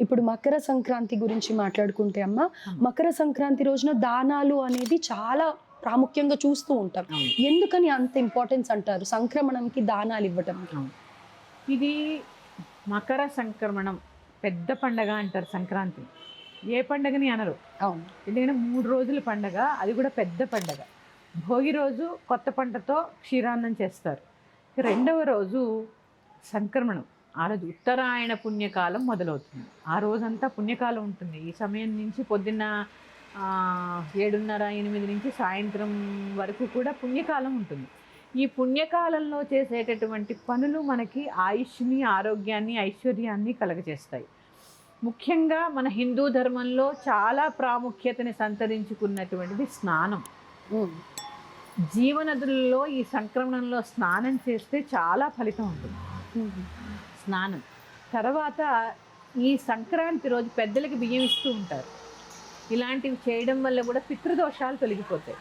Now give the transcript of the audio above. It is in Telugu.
ఇప్పుడు మకర సంక్రాంతి గురించి మాట్లాడుకుంటే అమ్మ, మకర సంక్రాంతి రోజున దానాలు అనేది చాలా ప్రాముఖ్యంగా చూస్తూ ఉంటాం. ఎందుకని అంత ఇంపార్టెన్స్ అంటారు సంక్రమణంకి దానాలు ఇవ్వటం? ఇది మకర సంక్రమణం పెద్ద పండగ అంటారు సంక్రాంతి. ఏ పండగని అనరు. అవును. ఎందుకంటే 3 రోజుల పండగ, అది కూడా పెద్ద పండగ. భోగి రోజు కొత్త పంటతో క్షీరాన్నం చేస్తారు. రెండవ రోజు సంక్రమణం. ఆ రోజు ఉత్తరాయణ పుణ్యకాలం మొదలవుతుంది. ఆ రోజంతా పుణ్యకాలం ఉంటుంది. ఈ సమయం నుంచి పొద్దున్న 7:30, 8 నుంచి సాయంత్రం వరకు కూడా పుణ్యకాలం ఉంటుంది. ఈ పుణ్యకాలంలో చేసేటటువంటి పనులు మనకి ఆయుష్ని, ఆరోగ్యాన్ని, ఐశ్వర్యాన్ని కలగజేస్తాయి. ముఖ్యంగా మన హిందూ ధర్మంలో చాలా ప్రాముఖ్యతని సంతరించుకున్నటువంటిది స్నానం. జీవనదులలో ఈ సంక్రమణంలో స్నానం చేస్తే చాలా ఫలితం ఉంటుంది. స్నానం తర్వాత ఈ సంక్రాంతి రోజు పెద్దలకి బియ్యం ఇస్తూ ఉంటారు. ఇలాంటివి చేయడం వల్ల కూడా పితృదోషాలు తొలగిపోతాయి.